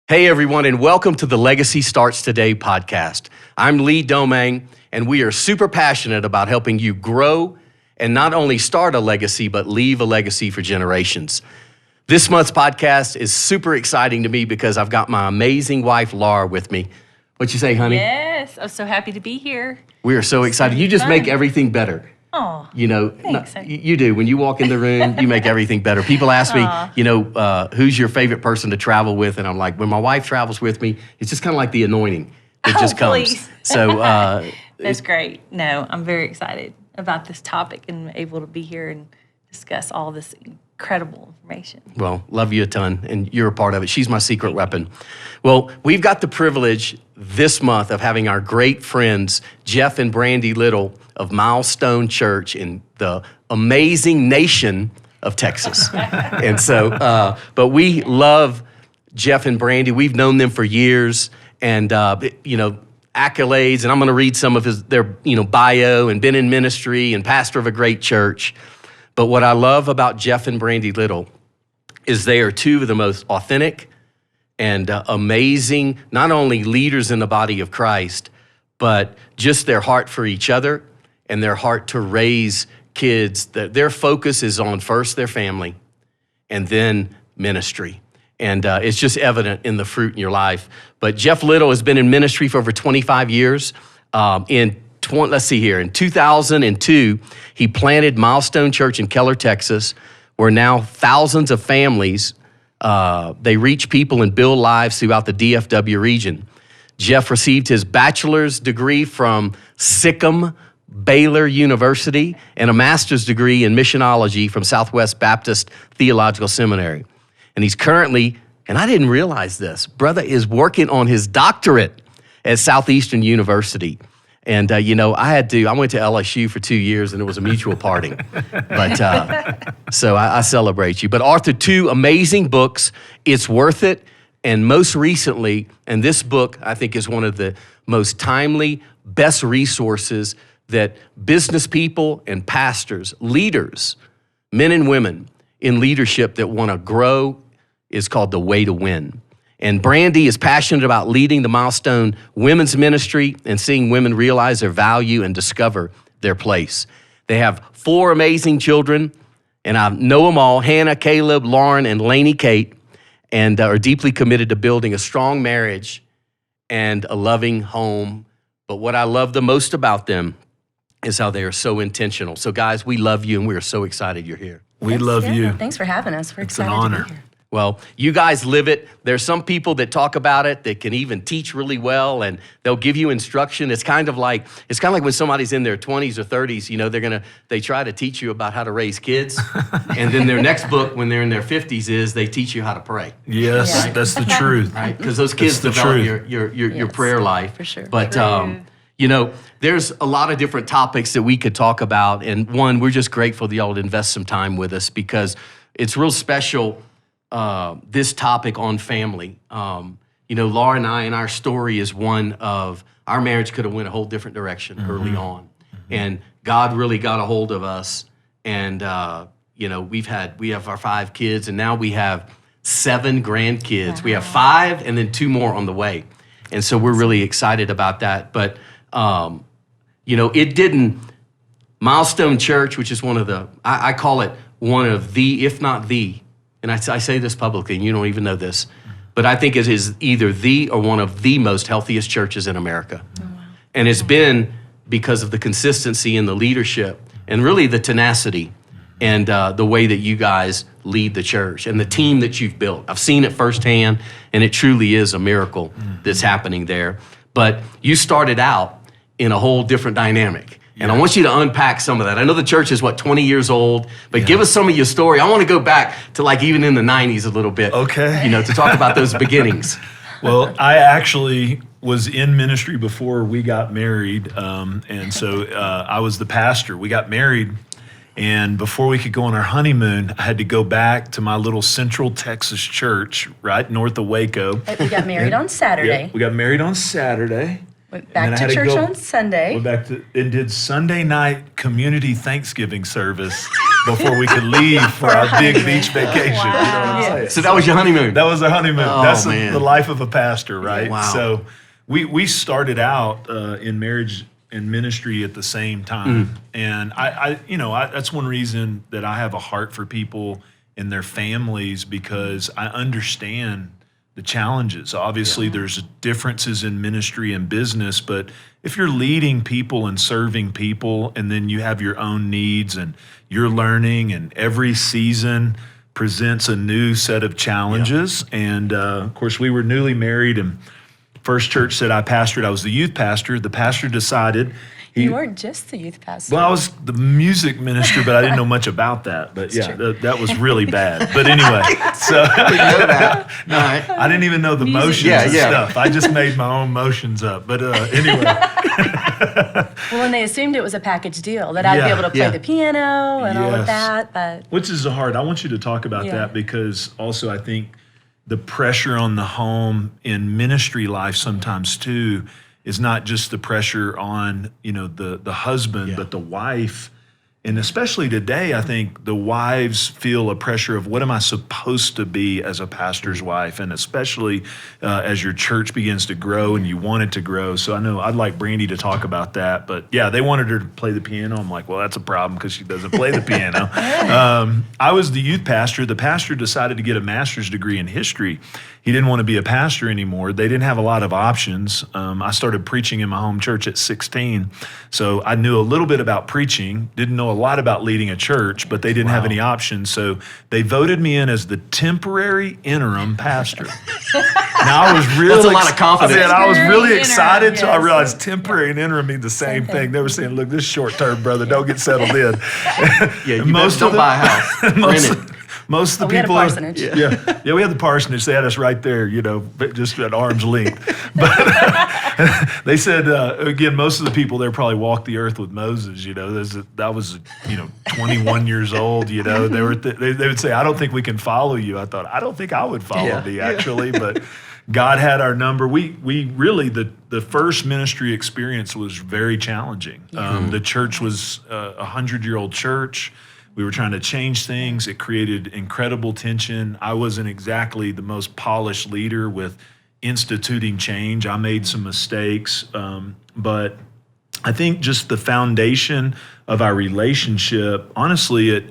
Hey everyone, and welcome to the Legacy Starts Today podcast. I'm Lee Domingue, and we are super passionate about helping you grow and not only start a legacy, but leave a legacy for generations. This month's podcast is super exciting to me because I've got my amazing wife, Laura, with me. What you say, honey? Yes, I'm so happy to be here. We are so excited. You just make everything better. Oh, You know, thanks. you do. When you walk in the room, you make everything better. People ask me, who's your favorite person to travel with? And I'm like, when my wife travels with me, it's just kind of like the anointing. It just comes. Please. So That's great. No, I'm very excited about this topic and able to be here and discuss all this incredible information. Well, love you a ton, and you're a part of it. She's my secret weapon. Well, we've got the privilege this month of having our great friends, Jeff and Brandy Little of Milestone Church in the amazing nation of Texas. And so, but we love Jeff and Brandy. We've known them for years, and, accolades, and I'm going to read some of their bio, and been in ministry and pastor of a great church. But what I love about Jeff and Brandy Little is they are two of the most authentic and amazing, not only leaders in the body of Christ, but just their heart for each other and their heart to raise kids. Their focus is on first their family and then ministry. And it's just evident in the fruit in your life. But Jeff Little has been in ministry for over 25 years. In 2002, he planted Milestone Church in Keller, Texas, where now thousands of families, they reach people and build lives throughout the DFW region. Jeff received his bachelor's degree from Sikkim Baylor University and a master's degree in missionology from Southwest Baptist Theological Seminary. And he's currently, and I didn't realize this, brother is working on his doctorate at Southeastern University. And, I went to LSU for 2 years, and it was a mutual parting. But so I celebrate you. But authored two amazing books, It's Worth It, and most recently, and this book, I think, is one of the most timely, best resources that business people and pastors, leaders, men and women in leadership that want to grow, is called The Way to Win. And Brandy is passionate about leading the Milestone Women's Ministry and seeing women realize their value and discover their place. They have 4 amazing children, and I know them all, Hannah, Caleb, Lauren, and Lainey Kate, and are deeply committed to building a strong marriage and a loving home. But what I love the most about them is how they are so intentional. So guys, we love you, and we are so excited you're here. We love you. Thanks for having us. We're excited an honor. to be here. Well, you guys live it. There's some people that talk about it that can even teach really well, and they'll give you instruction. It's kind of like when somebody's in their 20s or 30s, they try to teach you about how to raise kids. And then their next book when they're in their 50s is they teach you how to pray. Yes, Yeah. that's the truth. Right? Because those kids develop your Yes, prayer life. for sure. But there's a lot of different topics that we could talk about, and one, we're just grateful that y'all would invest some time with us because it's real special. This topic on family. Laura and I, and our story is one of our marriage could have went a whole different direction early on. Mm-hmm. And God really got a hold of us. And, we have our 5 kids, and now we have 7 grandkids. Wow. We have 5 and then 2 more on the way. And so we're really excited about that. But, Milestone Church, which is one of I call it one of the, if not the, and I say this publicly, and you don't even know this, but I think it is either the or one of the most healthiest churches in America. Oh, wow. And it's been because of the consistency in the leadership and really the tenacity and the way that you guys lead the church and the team that you've built. I've seen it firsthand, and it truly is a miracle that's happening there. But you started out in a whole different dynamic. And I want you to unpack some of that. I know the church is, 20 years old, but give us some of your story. I want to go back to even in the 90s a little bit. Okay. To talk about those beginnings. Well, I actually was in ministry before we got married. And so I was the pastor. We got married. And before we could go on our honeymoon, I had to go back to my little Central Texas church right north of Waco. We got married on Saturday. Yeah, we got married on Saturday. Went back to church on Sunday. Went back to and did Sunday night community Thanksgiving service before we could leave for our big beach vacation. You know what I'm saying? So that was your honeymoon. That was our honeymoon. Oh, That's man. the life of a pastor, right? Wow. So we started out in marriage and ministry at the same time, and I that's one reason that I have a heart for people and their families, because I understand the challenges. Obviously, there's differences in ministry and business, but if you're leading people and serving people, and then you have your own needs and you're learning, and every season presents a new set of challenges. And of course, we were newly married, and first church that I pastored, I was the youth pastor. The pastor decided You weren't just the youth pastor. well, I was the music minister, but I didn't know much about that. But yeah, that was really bad. But anyway, so No, I didn't even know the motions and stuff. I just made my own motions up. But anyway, Well, and they assumed it was a package deal, that I'd be able to play the piano and all of Yes. that, but which is hard. I want you to talk about that, because also I think the pressure on the home in ministry life sometimes too is not just the pressure on, the husband, but the wife. And especially today, I think the wives feel a pressure of, what am I supposed to be as a pastor's wife? And especially as your church begins to grow and you want it to grow. So I know I'd like Brandy to talk about that. But yeah, they wanted her to play the piano. I'm like, well, that's a problem because she doesn't play the piano. I was the youth pastor. The pastor decided to get a master's degree in history. He didn't want to be a pastor anymore. They didn't have a lot of options. I started preaching in my home church at 16. So I knew a little bit about preaching, didn't know a lot about leading a church, but they didn't have any options. So they voted me in as the temporary interim pastor. Now I was really That's a lot of confidence. I was really Temporary excited until I interim, realized temporary and interim mean the same thing. They were saying, look, this is short-term, brother. Don't get settled in. Yeah, you don't buy a house. Rent it. Most of the we had a people, parsonage. yeah, we had the parsonage. They had us right there, just at arm's length. But they said again, most of the people there probably walked the earth with Moses. That was 21 years old. They would say, I don't think we can follow you. I thought, I don't think I would follow thee actually, but God had our number. We really the first ministry experience was very challenging. The church was a 100-year-old church. We were trying to change things. It created incredible tension. I wasn't exactly the most polished leader with instituting change. I made some mistakes, but I think just the foundation of our relationship, honestly,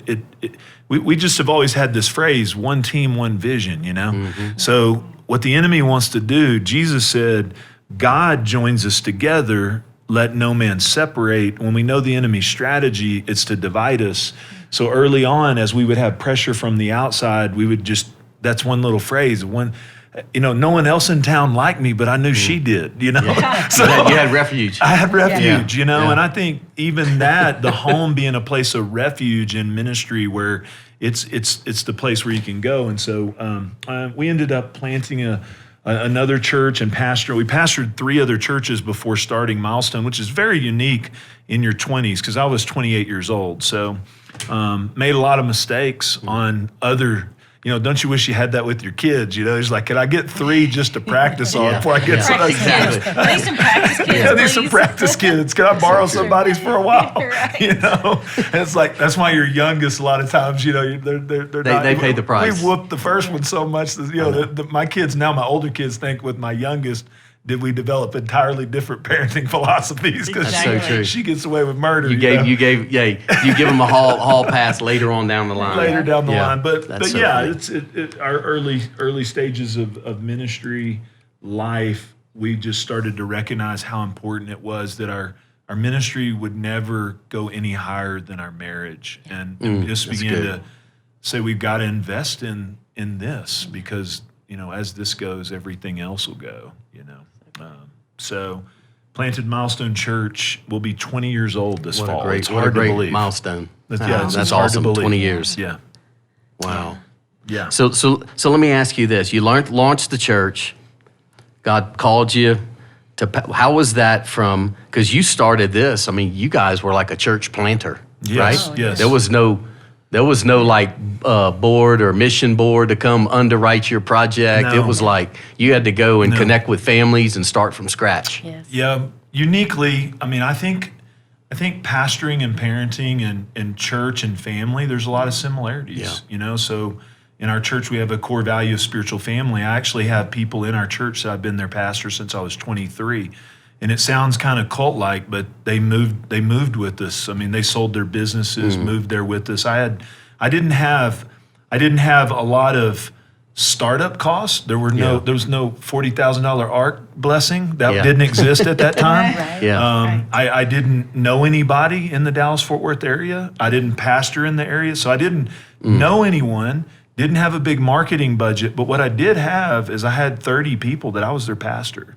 we just have always had this phrase, one team, one vision, Mm-hmm. So what the enemy wants to do, Jesus said, God joins us together, let no man separate. When we know the enemy's strategy, it's to divide us. So early on, as we would have pressure from the outside, we would that's one little phrase, no one else in town liked me, but I knew she did, So You had refuge. I had refuge, Yeah. and I think even that, the home being a place of refuge in ministry where it's the place where you can go. And so we ended up planting another church and we pastored 3 other churches before starting Milestone, which is very unique in your 20s, because I was 28 years old. So made a lot of mistakes on other, don't you wish you had that with your kids? It's like, can I get 3 just to practice on before I get some? Practice kids. I need some practice kids. I need some please. practice kids. Can I borrow somebody's for a while? Right. And it's like, that's why your youngest, a lot of times, they're not. They pay the price. We whooped the first one so much that, my kids now, my older kids think with my youngest, did we develop entirely different parenting philosophies? Because That's so true. she gets away with murder. You give them a hall pass later on down the line. Later down the Yeah. line, but That's so yeah, funny. it's our early stages of ministry life. We just started to recognize how important it was that our ministry would never go any higher than our marriage, and just that's began good. to say we've got to invest in this, because as this goes, everything else will go. So planted Milestone Church. Will be 20 years old this fall. It's hard to believe. Milestone. It's That's hard to awesome. believe. 20 years. Yeah. Wow. Yeah. So let me ask you this: you launched the church. God called you to. How was that from? Because you started this. I mean, you guys were like a church planter, Yes, right? yes. There was no like board or mission board to come underwrite your project. No. It was like you had to go and connect with families and start from scratch. Yes. Yeah, uniquely, I mean, I think I think pastoring and parenting and church and family, there's a lot of similarities, so in our church, we have a core value of spiritual family. I actually have people in our church that I've been their pastor since I was 23. And it sounds kind of cult-like, but they moved with us. I mean, they sold their businesses, moved there with us. I didn't have a lot of startup costs. There was no $40,000 ARC blessing that didn't exist at that time. Right. I didn't know anybody in the Dallas-Fort Worth area. I didn't pastor in the area, so I didn't know anyone. Didn't have a big marketing budget, but what I did have is I had 30 people that I was their pastor.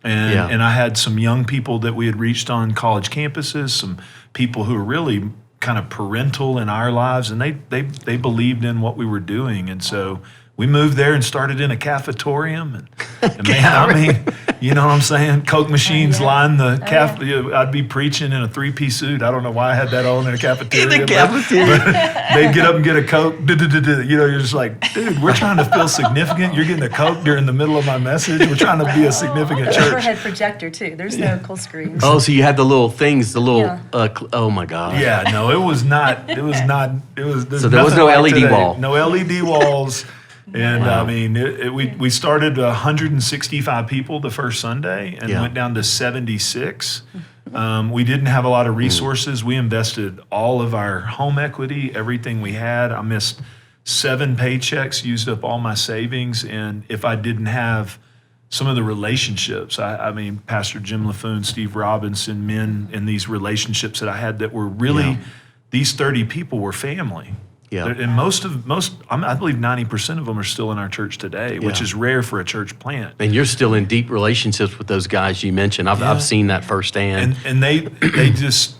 And I had some young people that we had reached on college campuses, some people who were really kind of parental in our lives, and they believed in what we were doing. And so we moved there and started in a cafetorium. And man, I mean, you know what I'm saying? Coke machines line the cafe. I'd be preaching in a 3-piece suit. I don't know why I had that on in a cafeteria. In the cafeteria. But they'd get up and get a Coke. You're just like, dude, we're trying to feel significant. You're getting a Coke during the middle of my message. We're trying to be a significant church. Overhead projector too. There's no cool screens. Oh, so you had the little things, the little, oh my God. Yeah, no, it was not. So there was no LED wall. No LED walls. And I mean, we started 165 people the first Sunday and went down to 76. We didn't have a lot of resources. We invested all of our home equity, everything we had. I missed 7 paychecks, used up all my savings. And if I didn't have some of the relationships, I mean, Pastor Jim LaFoon, Steve Robinson, men in these relationships that I had that were really, these 30 people were family. Yeah. And I believe 90% of them are still in our church today, which is rare for a church plant. And you're still in deep relationships with those guys you mentioned. I've seen that firsthand. And they just,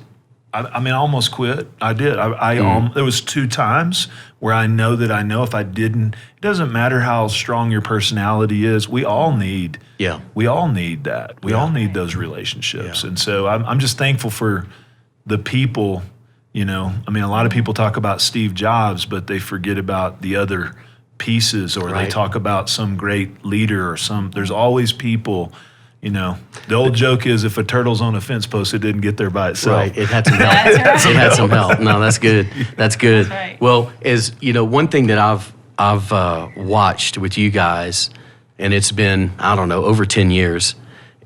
I mean, I almost quit. I did. There was 2 times where I know if I didn't, it doesn't matter how strong your personality is. We all need that. We all need those relationships. And so I'm just thankful for the people. I mean, a lot of people talk about Steve Jobs, but they forget about the other pieces, or they talk about some great leader or there's always people, the old joke is if a turtle's on a fence post, it didn't get there by itself. Right, it had some help. It had some help. No, that's good. That's good. Right. Well, one thing that I've watched with you guys, and it's been, I don't know, over 10 years,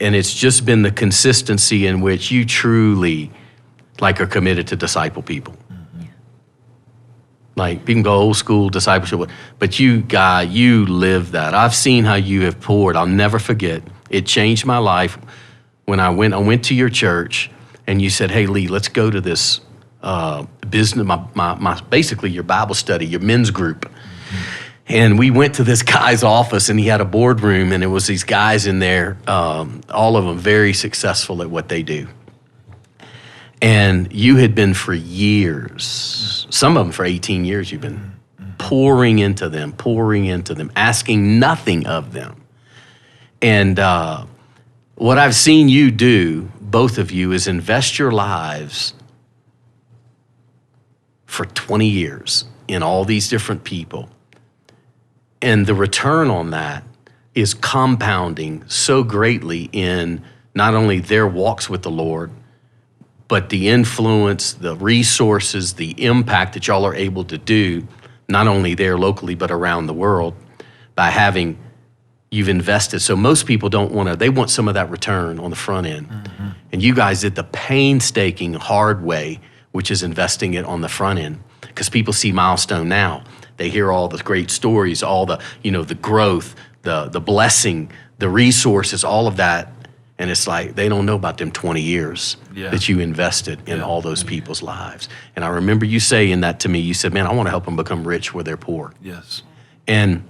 and it's just been the consistency in which you truly are committed to disciple people. Like, you can go old school discipleship, but you live that. I've seen how you have poured. I'll never forget. It changed my life when I went to your church, and you said, "Hey, Lee, let's go to this business, my basically your Bible study, your men's group." And we went to this guy's office, and he had a boardroom, and it was these guys in there, all of them very successful at what they do. And you had been for years, some of them for 18 years, you've been pouring into them, asking nothing of them. And what I've seen you do, both of you, is invest your lives for 20 years in all these different people. And the return on that is compounding so greatly in not only their walks with the Lord, but the influence, the resources, the impact that y'all are able to do, not only there locally, but around the world, by having you've invested. So most people they want some of that return on the front end. Mm-hmm. And you guys did the painstaking, hard way, which is investing it on the front end. Because people see Milestone now. They hear all the great stories, all the, the growth, the blessing, the resources, all of that. And it's like, they don't know about them 20 years that you invested in all those people's lives. And I remember you saying that to me. You said, man, I want to help them become rich where they're poor. Yes. And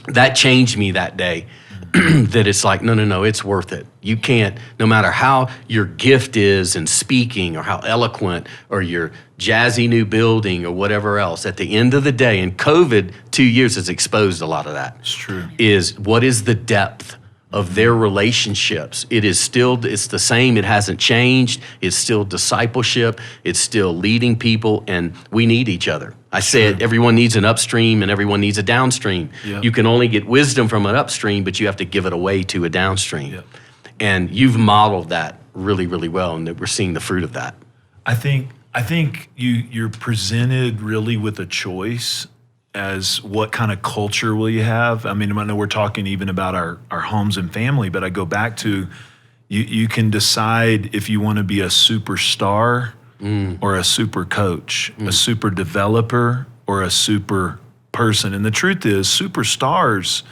that changed me that day, that it's like, no, it's worth it. You can't, no matter how your gift is in speaking or how eloquent or your jazzy new building or whatever else, at the end of the day, and COVID 2 years has exposed a lot of that. It's true. Is what is the depth of their relationships? It's the same. It hasn't changed. It's still discipleship. It's still leading people, and we need each other. I said everyone needs an upstream and everyone needs a downstream. Yep. You can only get wisdom from an upstream, but you have to give it away to a downstream. Yep. And you've modeled that really, really well, and we're seeing the fruit of that. I think you're presented really with a choice as what kind of culture will you have. I mean, I know we're talking even about our homes and family, but I go back to you can decide if you want to be a superstar or a super coach, a super developer or a super person. And the truth is, superstars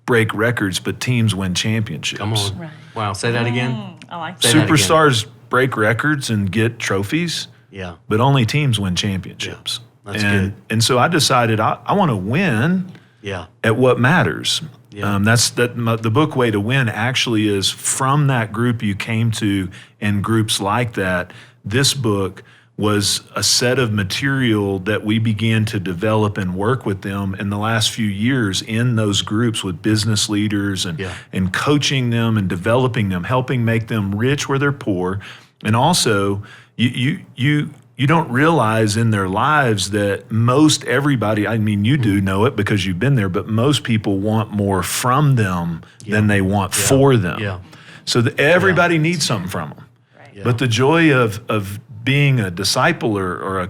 break records, but teams win championships. Come on. Right. Wow, say that again. I like that. Superstars break records and get trophies, Yeah. but only teams win championships. Yeah, that's good. And so I decided I want to win Yeah. at what matters. Yeah. The book Way to Win actually is from that group you came to and groups like that. This book was a set of material that we began to develop and work with them in the last few years in those groups with business leaders and coaching them and developing them, helping make them rich where they're poor. And also, you don't realize in their lives that most everybody, I mean, you do know it because you've been there, but most people want more from them than they want for them. Yeah. So everybody needs something from them. Right. Yeah. But the joy of being a disciple or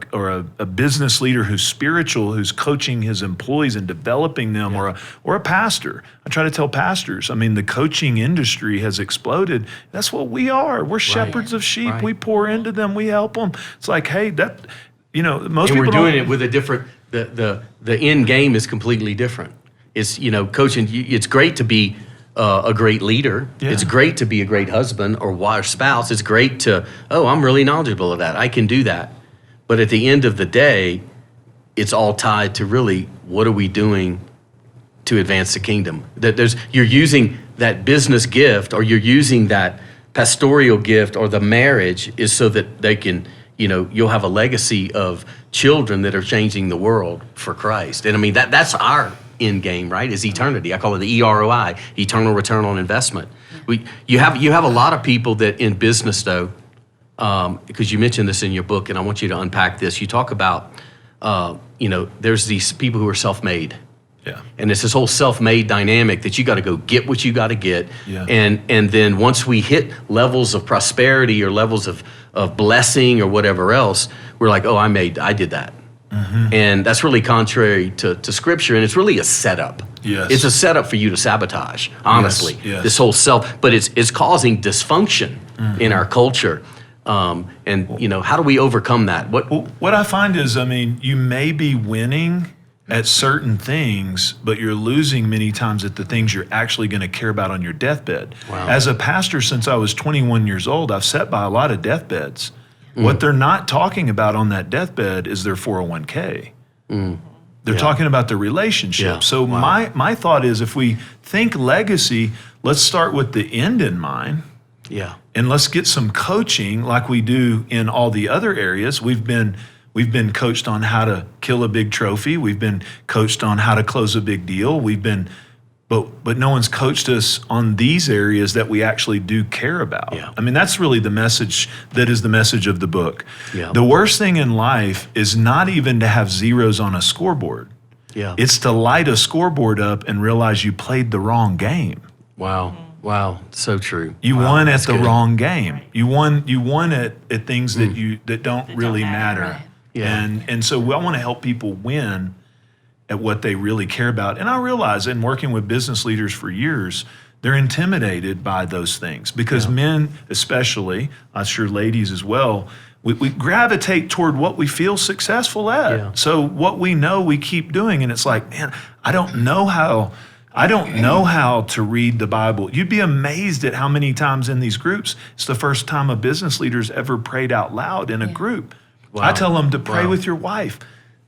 a business leader who's spiritual, who's coaching his employees and developing them, or a pastor. I try to tell pastors, I mean, the coaching industry has exploded. That's what we are. We're shepherds of sheep. Right. We pour into them. We help them. It's like, hey, most And people we're doing don't- it with a different, the end game is completely different. It's, coaching, it's great to be a great leader. Yeah. It's great to be a great husband or wife, spouse. It's great to, I'm really knowledgeable of that. I can do that. But at the end of the day, it's all tied to really, what are we doing to advance the kingdom? You're using that business gift, or you're using that pastoral gift, or the marriage is so that they can, you'll have a legacy of children that are changing the world for Christ. And I mean, that's our end game, right? Is eternity. I call it the e-ROI, eternal return on investment. You have a lot of people that in business though, because you mentioned this in your book, and I want you to unpack this. You talk about, there's these people who are self-made. Yeah. And it's this whole self-made dynamic that you got to go get what you got to get. Yeah. And then once we hit levels of prosperity or levels of blessing or whatever else, we're like, I did that. Mm-hmm. And that's really contrary to Scripture, and it's really a setup. Yes. It's a setup for you to sabotage, honestly. Yes. This whole but it's causing dysfunction in our culture. How do we overcome that? What I find is, you may be winning at certain things, but you're losing many times at the things you're actually going to care about on your deathbed. Wow. As a pastor, since I was 21 years old, I've sat by a lot of deathbeds. What they're not talking about on that deathbed is their 401k. They're talking about the relationship. Yeah. So my thought is, if we think legacy, let's start with the end in mind. Yeah. And let's get some coaching like we do in all the other areas. We've been coached on how to kill a big trophy. We've been coached on how to close a big deal. But no one's coached us on these areas that we actually do care about. Yeah. That's really the message that is the message of the book. Yeah. The worst thing in life is not even to have zeros on a scoreboard. Yeah. It's to light a scoreboard up and realize you played the wrong game. Wow. Wow. So true. You Wow, won at that's the good. wrong game. You won at things that don't really matter. right. Yeah. And so I want to help people win at what they really care about. And I realize in working with business leaders for years, they're intimidated by those things because men, especially, I'm sure ladies as well, we gravitate toward what we feel successful at. Yeah. So what we know, we keep doing. And it's like, man, I don't know how to read the Bible. You'd be amazed at how many times in these groups, it's the first time a business leader's ever prayed out loud in a group. Wow. I tell them to pray Wow. with your wife.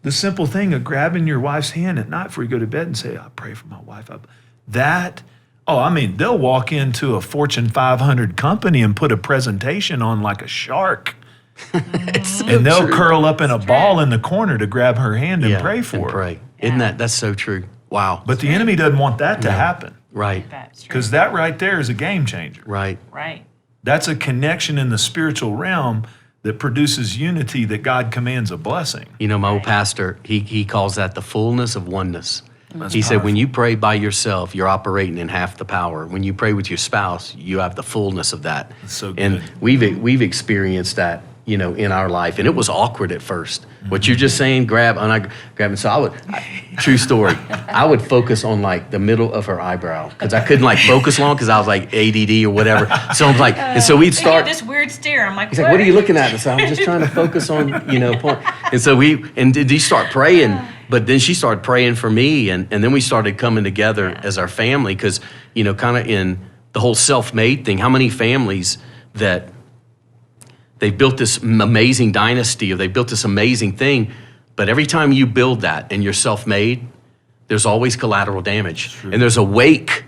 The simple thing of grabbing your wife's hand at night before you go to bed and say, I pray for my wife. They'll walk into a Fortune 500 company and put a presentation on like a shark. And they'll curl up in a ball in the corner to grab her hand and pray for her. Pray. Isn't that's so true? Wow. But the enemy doesn't want that to happen, Right. That's true. because that right there is a game changer. Right. Right. That's a connection in the spiritual realm that produces unity that God commands a blessing. My old pastor, he calls that the fullness of oneness. That's He said, powerful. when you pray by yourself, you're operating in half the power. When you pray with your spouse, you have the fullness of that. That's so And good. we've experienced that in our life. And it was awkward at first. What you're just saying, grab. So true story, I would focus on like the middle of her eyebrow because I couldn't like focus long because I was like ADD or whatever. So I'm like, and so we'd start. This weird stare. I'm like, he's like, what are you looking at? And so I'm just trying to focus on, point. And so did you start praying? But then she started praying for me. And then we started coming together as our family because, kind of in the whole self-made thing, how many families that they've built this amazing dynasty or they built this amazing thing, but every time you build that and you're self-made, there's always collateral damage. And there's a wake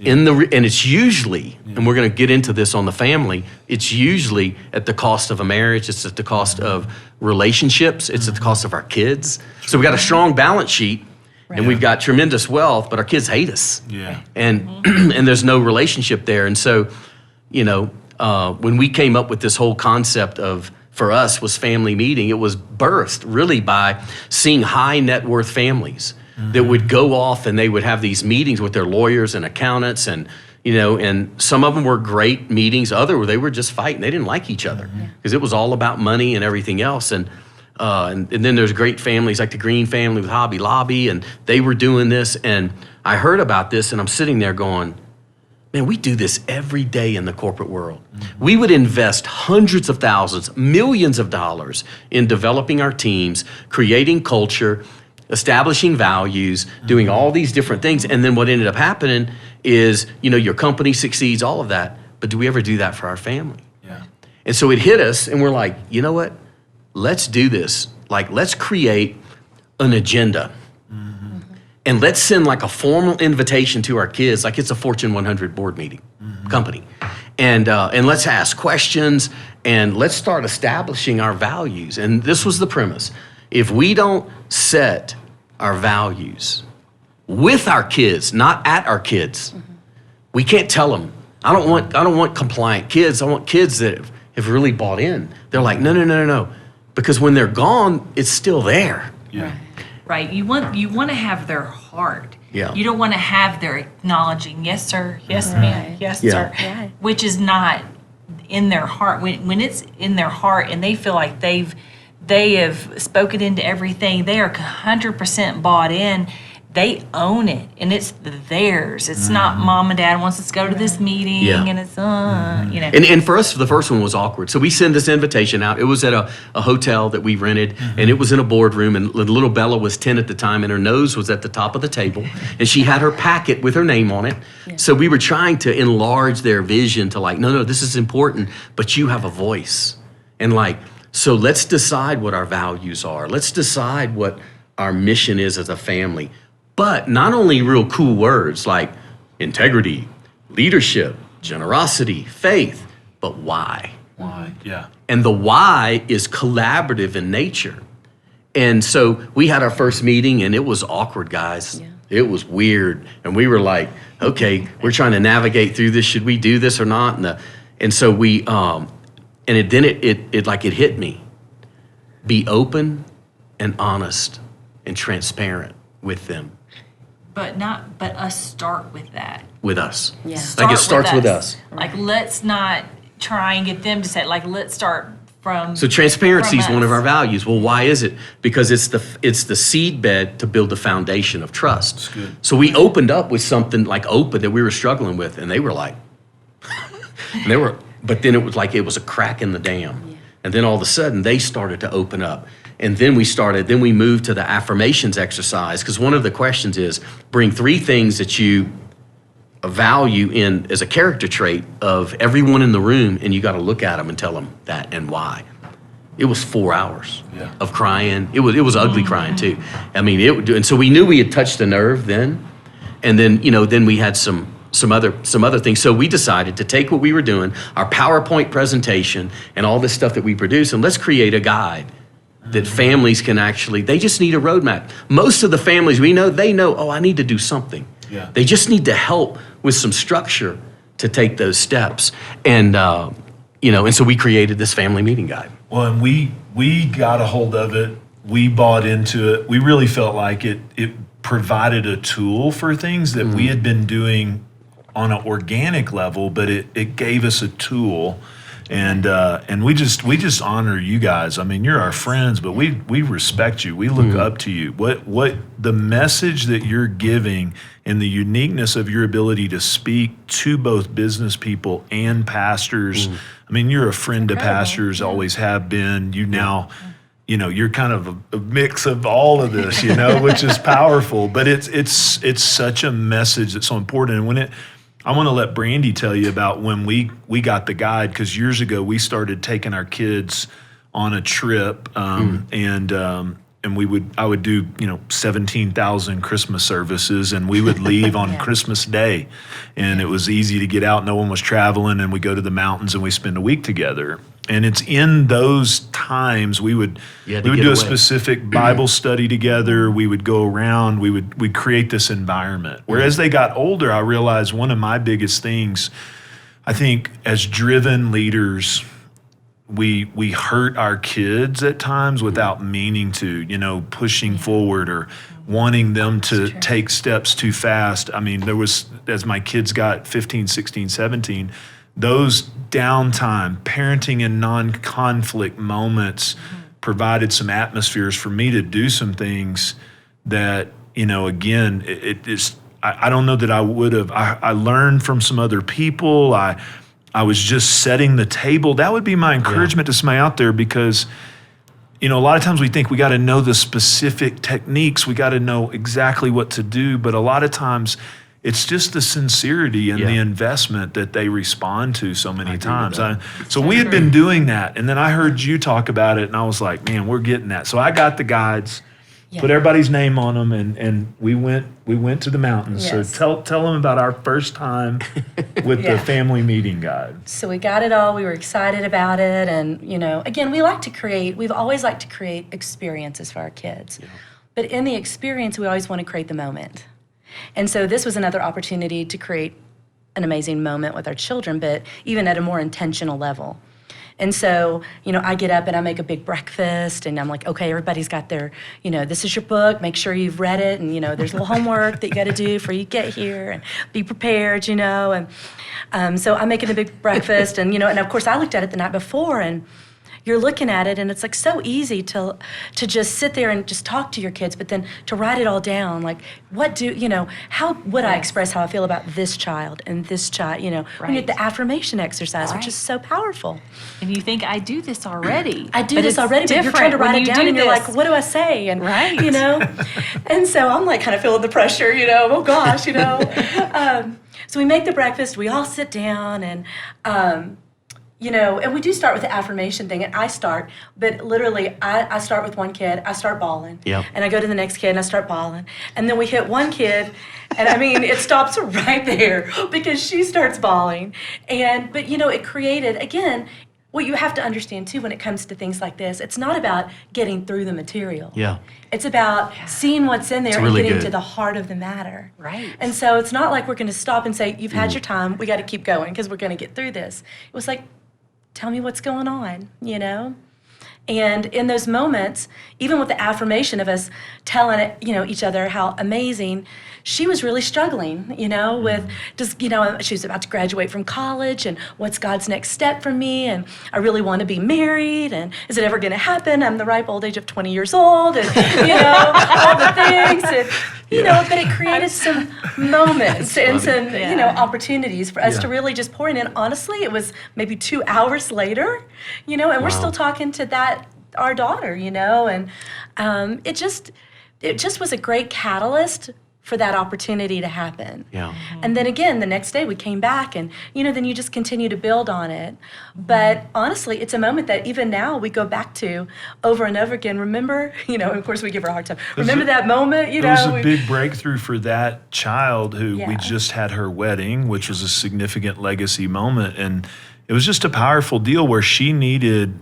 and it's usually, and we're going to get into this on the family, it's usually at the cost of a marriage, it's at the cost of relationships, it's at the cost of our kids. So we got a strong balance sheet and we've got tremendous wealth, but our kids hate us. Yeah. And and there's no relationship there. And so, when we came up with this whole concept for us was family meeting, it was birthed really by seeing high net worth families that would go off and they would have these meetings with their lawyers and accountants and some of them were great meetings. They were just fighting. They didn't like each other because it was all about money and everything else. And then there's great families like the Green family with Hobby Lobby, and they were doing this. And I heard about this and I'm sitting there going, man, we do this every day in the corporate world. We would invest hundreds of thousands, millions of dollars in developing our teams, creating culture, establishing values, doing all these different things. And then what ended up happening is, your company succeeds, all of that. But do we ever do that for our family? Yeah. And so it hit us and we're like, you know what? Let's do this. Like, let's create an agenda. And let's send like a formal invitation to our kids, like it's a Fortune 100 board meeting company. And let's ask questions and let's start establishing our values. And this was the premise. If we don't set our values with our kids, not at our kids, we can't tell them. I don't want compliant kids. I want kids that have really bought in. They're like, no. Because when they're gone, it's still there. Yeah. Right. You want to have their heart. Yeah. You don't want to have their acknowledging, yes, sir, yes, ma'am, yes, sir, Right. which is not in their heart. When it's in their heart and they feel like they have spoken into everything, they are 100% bought in. They own it, and it's theirs. It's not mom and dad wants us to go to this meeting, and it's And for us, the first one was awkward. So we send this invitation out. It was at a hotel that we rented, and it was in a boardroom. And little Bella was 10 at the time, and her nose was at the top of the table, and she had her packet with her name on it. Yeah. So we were trying to enlarge their vision to like, no, this is important, but you have a voice, and like, so let's decide what our values are. Let's decide what our mission is as a family. But not only real cool words like integrity, leadership, generosity, faith, but why? Why? Yeah. And the why is collaborative in nature. And so we had our first meeting and it was awkward, guys. Yeah. It was weird. And we were like, okay, we're trying to navigate through this. Should we do this or not? And so we, it hit me. Be open and honest and transparent with them. But us start with that. With us. Yeah. Like it starts with us. Like, let's not try and get them to say, like, let's start from. So transparency is one of us. our values. Well, why is it? Because it's the seed bed to build the foundation of trust. That's good. So we opened up with something like open that we were struggling with, and they were like, but then it was like it was a crack in the dam. Yeah. And then all of a sudden they started to open up. And then we moved to the affirmations exercise, because one of the questions is bring 3 things that you value in as a character trait of everyone in the room, and you got to look at them and tell them that and why. It was 4 hours of crying. It was ugly crying too. I mean, and so we knew we had touched a nerve then, and then then we had some other things. So we decided to take what we were doing, our PowerPoint presentation, and all this stuff that we produce, and let's create a guide that families can they just need a roadmap. Most of the families we know, they know, I need to do something. Yeah. They just need to help with some structure to take those steps. And, and so we created this family meeting guide. Well, and we got a hold of it. We bought into it. We really felt like it provided a tool for things that we had been doing on an organic level, but it gave us a tool And we just honor you guys. I mean, you're our friends, but we respect you. We look up to you. What the message that you're giving and the uniqueness of your ability to speak to both business people and pastors. I mean, you're a friend to pastors, always have been. You now, you're kind of a mix of all of this, which is powerful. But it's such a message that's so important. And I want to let Brandy tell you about when we got the guide, because years ago we started taking our kids on a trip, and I would do 17,000 Christmas services, and we would leave on Christmas Day, and it was easy to get out. No one was traveling, and we go to the mountains and we spend a week together. And it's in those times we would do a specific Bible study together. We would go around. We'd create this environment. Whereas they got older, I realized one of my biggest things, I think, as driven leaders, we hurt our kids at times without meaning to, pushing forward or wanting them to take steps too fast. I mean, as my kids got 15, 16, 17, those downtime, parenting in non-conflict moments provided some atmospheres for me to do some things that, again, I don't know that I would have. I learned from some other people. I was just setting the table. That would be my encouragement to somebody out there, because, a lot of times we think we got to know the specific techniques. We got to know exactly what to do. But a lot of times it's just the sincerity and the investment that they respond to so many times. So we had been doing that. And then I heard you talk about it, and I was like, man, we're getting that. So I got the guides, put everybody's name on them, and we went to the mountains. Yes. So tell them about our first time with the family meeting guide. So we got it all. We were excited about it. And, again, we've always liked to create experiences for our kids. Yeah. But in the experience, we always want to create the moment. And so this was another opportunity to create an amazing moment with our children, but even at a more intentional level. And so, I get up and I make a big breakfast, and I'm like, okay, everybody's got their, this is your book, make sure you've read it, and, there's a little homework that you got to do before you get here, and be prepared, and so I'm making a big breakfast, and, and of course I looked at it the night before, and you're looking at it, and it's like so easy to just sit there and just talk to your kids, but then to write it all down, like how would I express how I feel about this child and this child, when you get the affirmation exercise, which is so powerful. And you think, I do this already. But you're trying to write it down, and you're like, what do I say? And, and so I'm like kind of feeling the pressure, oh gosh, So we make the breakfast, we all sit down, and, and we do start with the affirmation thing, and but literally I start with one kid, I start bawling, and I go to the next kid and I start bawling, and then we hit one kid, and I mean, it stops right there because she starts bawling, but it created, again, what you have to understand too when it comes to things like this, it's not about getting through the material. It's about seeing what's in there and getting to the heart of the matter. Right. And so it's not like we're going to stop and say, you've had your time, we got to keep going because we're going to get through this. It was like, tell me what's going on, And in those moments, even with the affirmation of us telling each other how amazing, she was really struggling, with just, she was about to graduate from college, and what's God's next step for me, and I really want to be married, and is it ever going to happen? I'm the ripe old age of 20 years old, and, all the things, and, but it created some moments and some, opportunities for us to really just pour in. And honestly, it was maybe 2 hours later, and we're still talking to our daughter, and it just was a great catalyst for that opportunity to happen. And then again, the next day we came back, and then you just continue to build on it. But honestly, it's a moment that even now we go back to over and over again. Remember, and of course we give her a hard time. Remember that moment, It was a big breakthrough for that child who we just had her wedding, which was a significant legacy moment. And it was just a powerful deal where she needed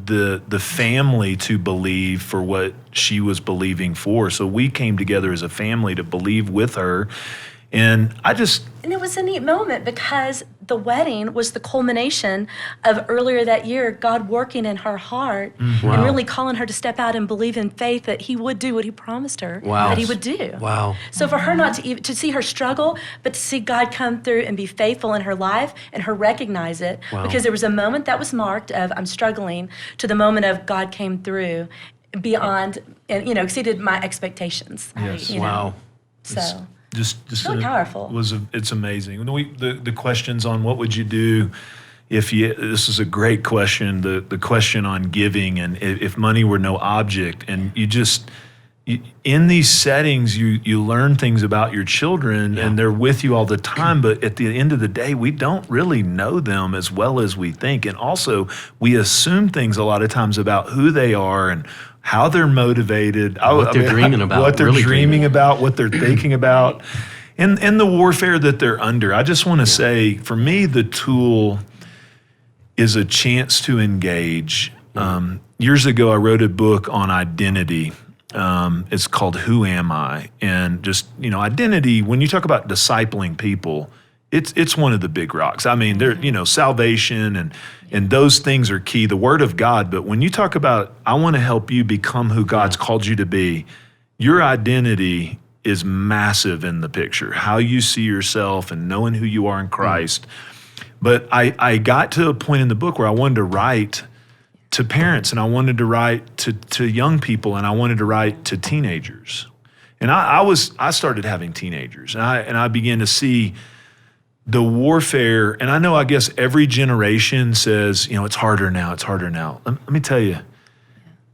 the family to believe for what she was believing for. So we came together as a family to believe with her. And And it was a neat moment because the wedding was the culmination of earlier that year, God working in her heart and really calling her to step out and believe in faith that he would do what he promised her that he would do. Wow. So for her not to even, to see her struggle, but to see God come through and be faithful in her life and her recognize it, because there was a moment that was marked of I'm struggling to the moment of God came through beyond and exceeded my expectations. Yes. Wow. So just really powerful. It's amazing. The questions on what would you do if you, this is a great question, the question on giving and if money were no object, and in these settings, you learn things about your children and they're with you all the time, but at the end of the day, we don't really know them as well as we think. And also, we assume things a lot of times about who they are and how they're motivated, what they're dreaming about, what they're really dreaming about, what they're thinking about, and the warfare that they're under. I just want to say, for me, the tool is a chance to engage. Years ago, I wrote a book on identity. It's called Who Am I? And just, identity, when you talk about discipling people, it's one of the big rocks. I mean, salvation and those things are key, the word of God. But when you talk about, I want to help you become who God's called you to be, your identity is massive in the picture, how you see yourself and knowing who you are in Christ. But I got to a point in the book where I wanted to write to parents, and I wanted to write to young people, and I wanted to write to teenagers. And I started having teenagers, and I began to see the warfare. And I guess every generation says, it's harder now, it's harder now. Let me tell you,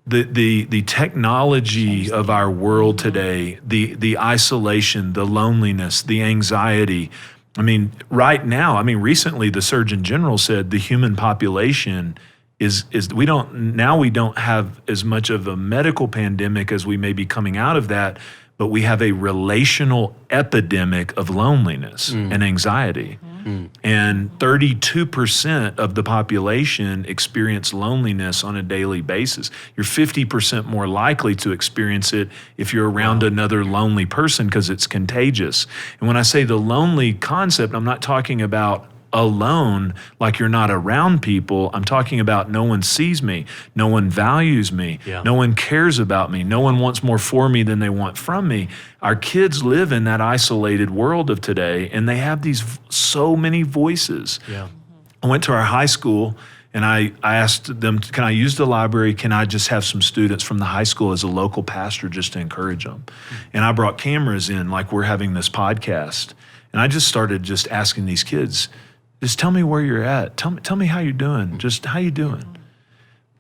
the technology of our world today, the isolation, the loneliness, the anxiety. Right now, recently the Surgeon General said the human population we don't have as much of a medical pandemic as we may be coming out of that, but we have a relational epidemic of loneliness and anxiety. And 32% of the population experience loneliness on a daily basis. You're 50% more likely to experience it if you're around another lonely person because it's contagious. And when I say the lonely concept, I'm not talking about alone, like you're not around people. I'm talking about no one sees me, no one values me, no one cares about me, no one wants more for me than they want from me. Our kids live in that isolated world of today, and they have so many voices. I went to our high school, and I asked them, can I use the library? Can I just have some students from the high school as a local pastor just to encourage them? And I brought cameras in like we're having this podcast. And I just started just asking these kids, just tell me where you're at. Tell me how you're doing. Just how you doing.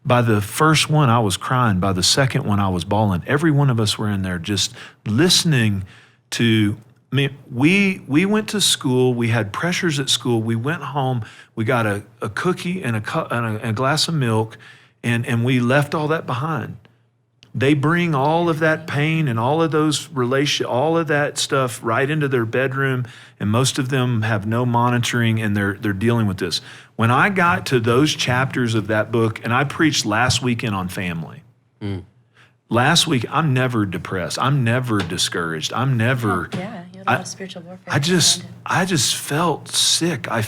By the first one, I was crying. By the second one, I was bawling. Every one of us were in there just listening to. We went to school. We had pressures at school. We went home. We got a cookie and a glass of milk, and we left all that behind. They bring all of that pain and all of those all of that stuff right into their bedroom, and most of them have no monitoring, and they're dealing with this. When I got to those chapters of that book, and I preached last weekend on family. Last week, I'm never depressed. I'm never discouraged. I'm never. You had a lot of spiritual warfare. I just felt sick. I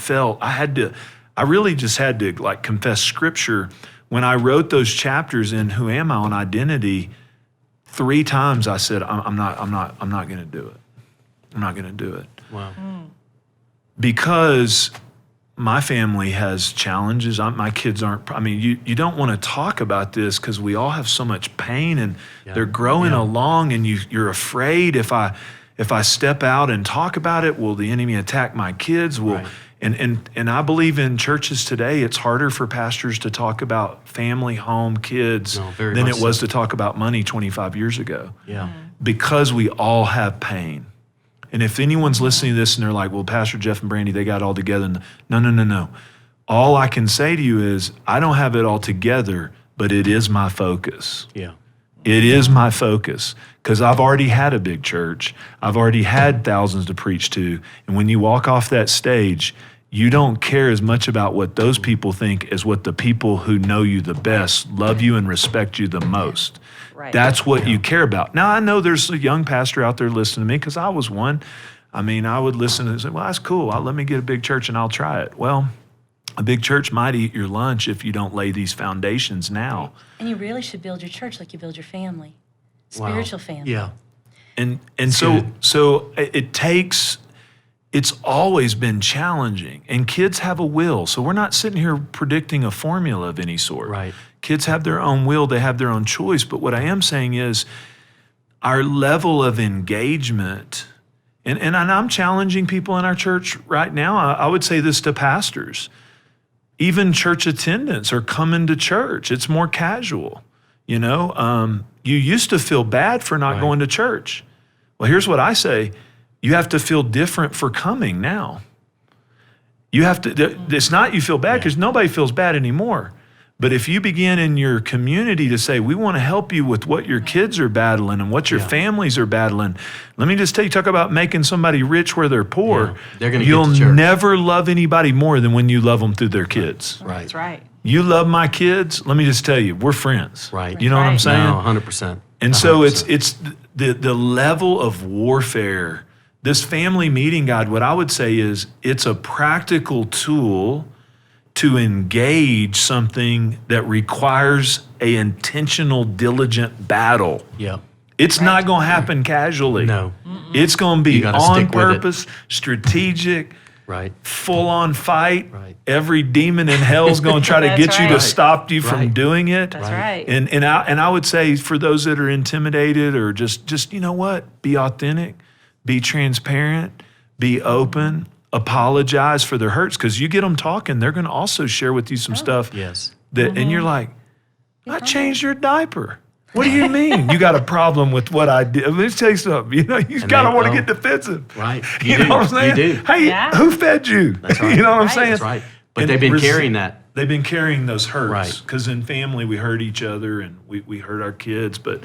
really just had to confess scripture. When I wrote those chapters in Who Am I on Identity, 3 times I said, I'm not going to do it. I'm not going to do it. Wow. Because my family has challenges. My kids aren't, you don't want to talk about this because we all have so much pain, and they're growing along, and you're afraid if I step out and talk about it, will the enemy attack my kids? And I believe in churches today, it's harder for pastors to talk about family, home, kids than it was to talk about money 25 years ago. Because we all have pain. And if anyone's listening to this and they're like, well, Pastor Jeff and Brandy, they got it all together. No. All I can say to you is, I don't have it all together, but it is my focus. It is my focus, because I've already had a big church. I've already had thousands to preach to. And when you walk off that stage, you don't care as much about what those people think as what the people who know you the best, love you and respect you the most. That's what you care about. Now, I know there's a young pastor out there listening to me, because I was one. I mean, I would listen and say, well, that's cool. Let me get a big church and I'll try it. Well, a big church might eat your lunch if you don't lay these foundations now. And you really should build your church like you build your family, Wow. spiritual family. Yeah. And good. so it takes, it's always been challenging. And kids have a will. So we're not sitting here predicting a formula of any sort. Right. Kids have their own will, they have their own choice. But what I am saying is our level of engagement, and I'm challenging people in our church right now. I would say this to pastors. Even church attendants are coming to church. It's more casual. You know, you used to feel bad for not going to church. Well, here's what I say. You have to feel different for coming now. You have to, it's not you feel bad because nobody feels bad anymore. But if you begin in your community to say, we want to help you with what your kids are battling and what your families are battling. Let me just tell you, talk about making somebody rich where they're poor. Yeah. They're going to You'll get to church. never love anybody more than when you love them through their kids. Right. That's right. You love my kids, let me just tell you, we're friends. Right. You know what I'm Right. saying? No, 100%. And so 100%. it's the level of warfare. This family meeting guide, what I would say is it's a practical tool to engage something that requires a intentional, diligent battle. Yeah. It's not going to happen casually. No. It's going to be You gotta on stick with it. purpose, strategic, Right. full-on fight. Right. Every demon in hell is going to try to That's get you to right. stop you from Right. doing it. That's right. And I would say for those that are intimidated or just you know what, be authentic, be transparent, be open, apologize for their hurts because you get them talking, they're going to also share with you some stuff Yes. that, and you're like, I changed your diaper. What do you mean? You got a problem with what I did? Let me tell you something. You know, you And kind of they want to will. get defensive. Right. You do. know what I'm saying? You do. Hey, Yeah. who fed you? That's right. You know what I'm Right. saying? That's right. But And they've been carrying that. They've been carrying those hurts. Right. Because in family, we hurt each other and we hurt our kids. But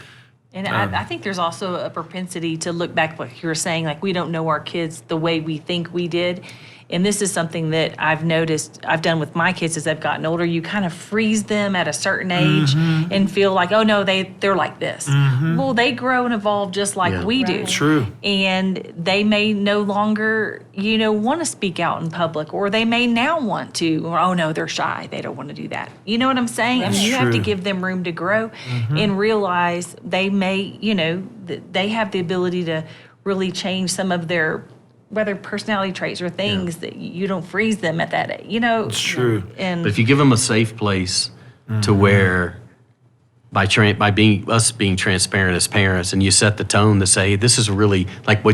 And I think there's also a propensity to look back what you were saying, like we don't know our kids the way we think we did. And this is something that I've noticed I've done with my kids as they've gotten older. You kind of freeze them at a certain age and feel like, oh no, they're like this. Well, they grow and evolve just like Yeah. we do. true. And they may no longer, want to speak out in public, or they may now want to, or oh no, they're shy. They don't want to do that. You know what I'm saying? I mean, you have to true. give them room to grow and realize they may, they have the ability to really change some of their, whether personality traits or things that you don't freeze them at that age, It's true. And But if you give them a safe place to where, by being transparent as parents, and you set the tone to say, this is really like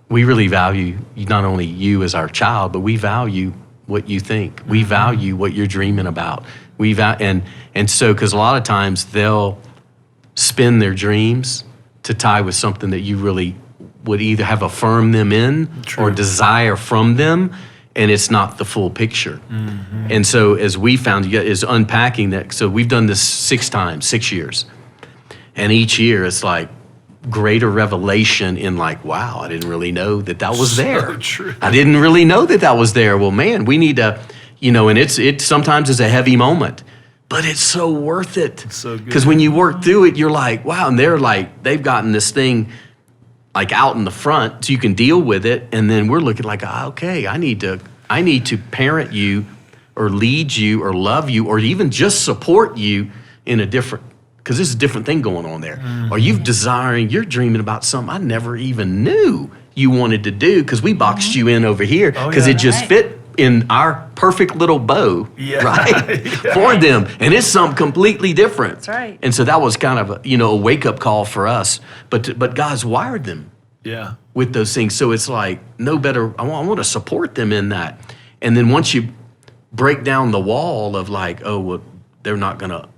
we really value not only you as our child, but we value what you think. We value what you're dreaming about. And so, because a lot of times they'll spin their dreams to tie with something that you really would either have affirmed them in or desire from them, and it's not the full picture. And so as we found, is unpacking that. So we've done this 6 times, 6 years. And each year it's like greater revelation in like, wow, I didn't really know that was there. So true. I didn't really know that was there. Well, man, we need to, and it sometimes is a heavy moment, but it's so worth it. so good. Because when you work through it, you're like, wow, and they're like, they've gotten this thing like out in the front so you can deal with it. And then we're looking like, okay, I need to parent you or lead you or love you or even just support you in a different, because there's a different thing going on there. Or you're dreaming about something I never even knew you wanted to do because we boxed you in over here because it just Right. fit in our perfect little bow, right? For them. And it's something completely different. That's right. And so that was kind of a wake-up call for us. But God's wired them Yeah. with those things. So it's like no better. I want to support them in that. And then once you break down the wall of like, oh, well, they're not gonna